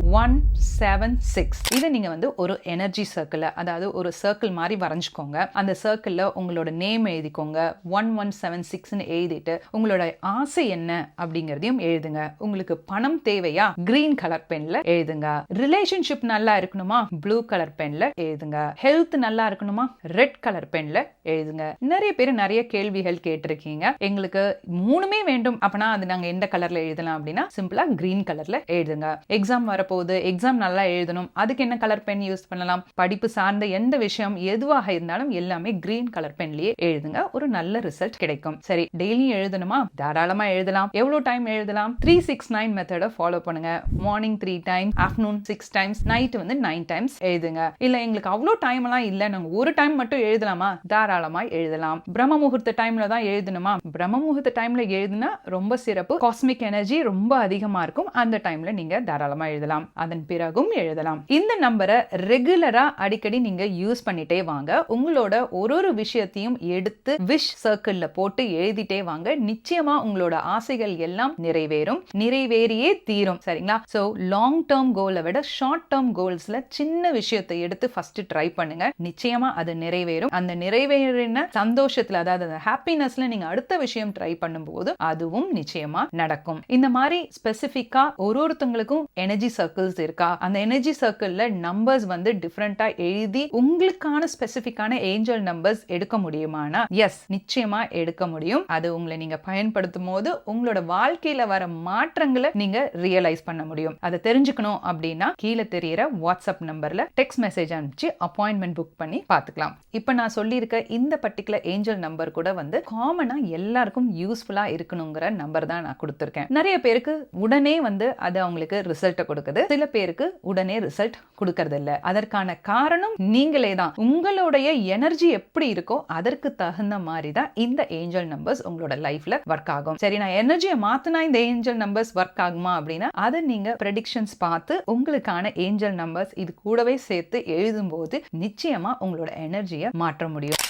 1176. இதை நீங்க வந்து ஒரு எனர்ஜி சர்க்கிள், அதாவது ஒரு சர்க்கிள் மாதிரி வரைஞ்சுக்கோங்க. அந்த சர்க்கிள்ல உங்களோட நேம் எழுதிக்கோங்க. 1176 எழுதிட்டு உங்களோட ஆசை என்ன அப்படிங்கறதையும் எழுதுங்க. உங்களுக்கு பணம் தேவையா? கிரீன் கலர் பென்ல எழுதுங்க. ரிலேஷன்ஷிப் நல்லா இருக்கணுமா? ப்ளூ கலர் பென்ல எழுதுங்க. ஹெல்த் நல்லா இருக்கணுமா? ரெட் கலர் பென்ல எழுதுங்க. நிறைய பேர் நிறைய கேள்விகள் கேட்டிருக்கீங்க. எங்களுக்கு மூணுமே வேண்டும் அப்படின்னா அது நாங்க எந்த கலர்ல எழுதலாம் அப்படின்னா சிம்பிளா கிரீன் கலர்ல எழுதுங்க. எக்ஸாம் வரப்போகுது, எக்ஸாம் நல்லா எழுதணும், அதுக்கு என்ன கலர் பென் யூஸ் பண்ணலாம்? படிப்பு சார்ந்த எந்த விஷயம் எதுவாக இருந்தாலும் எல்லாமே கிரீன் கலர் பென்லயே எழுதுங்க. ஒரு நல்ல ரிசல்ட் கிடைக்கும். சரி, டெய்லி எழுதணுமா? தாராளமா எழுதலாம். எவ்வளவு டைம் எழுதலாம்? 369 மெத்தட ஃபாலோ பண்ணுங்க. Morning 3 times, afternoon 6 times, night வந்து 9 டைம்ஸ் எழுதுங்க. இல்ல எங்களுக்கு அவ்வளோ டைம் எல்லாம் இல்ல, நாங்க ஒரு டைம் மட்டும் எழுதலாமா? தாராளமா எழுதலாம். பிரம்ம முகூர்த்த டைம்ல தான் எழுதணுமா? பிரம்ம முகூர்த்த டைம்ல எழுதுனா ரொம்ப சிறப்பு. காஸ்மிக் எனர்ஜி ரொம்ப அதிகமா இருக்கும். அந்த டைம்ல நீங்க தாராளமா எழுதலாம். அதன் பிறகும் எழுதலாம். இந்த நம்பரை ரெகுலரா அடிக்கடி நீங்க யூஸ் பண்ணிட்டே வாங்க. உங்களோட ஒரு விஷயத்தையும் எடுத்து விஷ் சர்க்கிள்ல போட்டு எழுதிட்டே வாங்க. நிச்சயமா உங்களோட ஆசைகள் எல்லாம் நிறைவேறும், நிறைவேறியே தீரும். சரிங்களா? சோ லாங் டேர்ம் கோலை விட ஷார்ட் டேர்ம் கோல்ஸ்ல சின்ன விஷயத்தை எடுத்து ஃபர்ஸ்ட் ட்ரை பண்ணுங்க. நிச்சயமா அது நிறைவேறும். அந்த நிறைவேறின சந்தோஷத்துல, அதாவது ஹாப்பினஸ்ல நீங்க அடுத்த விஷயம் ட்ரை பண்ணும்போது அதுவும் நிச்சயமா நடக்கும். இந்த மாதிரி ஸ்பெசிபிக்கா ஒருத்தங்களுக்கும் எனர்ஜி சர்க்கிள்ஸ் இருக்கா? அந்த எனர்ஜி சர்க்கிள்ல நம்பர்ஸ் வந்து டிஃபரெண்டா எழுதி உங்களுக்கான ஸ்பெசிபிக்கான ஏஞ்சல் நம்பர்ஸ் எடுக்க முடியுமானா எஸ், நிச்சயமா எடுக்க முடியும். அது உங்களை நீங்க பயன்படுத்தும் போது உங்களோட வாழ்க்கையில வர மாற்றங்களை நீங்க ரியலைஸ் பண்ண முடியும். அதை தெரிஞ்சுக்கணும் அப்படின்னா கீழே தெரியற வாட்ஸ்அப் நம்பர்ல டெக்ஸ்ட் மெசேஜ் அனுப்பிச்சு அப்பாயின்மெண்ட் புக் பண்ணி பார்த்துக்கலாம். இப்ப நான் சொல்லியிருக்க இந்த பர்டிகுலர் ஏஞ்சல் நம்பர் கூட வந்து காமனா எல்லாருக்கும் யூஸ்ஃபுல்லா இருக்கணுங்கிற நம்பர் தான் நான் கொடுத்திருக்கேன். நிறைய பேருக்கு உடனே வந்து அது அவங்களுக்கு ரிசல்ட் கொடுக்குது, சில பேருக்கு உடனே ரிசல்ட் கொடுக்கறது இல்ல. அதற்கான காரணம் நீங்களே தான். உங்களுடைய எனர்ஜி எப்படி இருக்கோ அதற்கு தகுந்த மாதிரி தான் இந்த ஏஞ்சல் நம்பர்ஸ் உங்களோட லைஃப்ல ஒர்க் ஆகும். சரி, நான் எனர்ஜியை மாத்தினா இந்த ஏஞ்சல் நம்பர்ஸ் ஒர்க் ஆகுமா அப்படின்னா அதை நீங்க ப்ரெடிக்ஷன்ஸ் பார்த்து உங்களுக்கான ஏஞ்சல் நம்பர்ஸ் இது கூடவே சேர்த்து எழுதும் போது நிச்சயமா உங்களோட எனர்ஜியை மாற்ற முடியும்.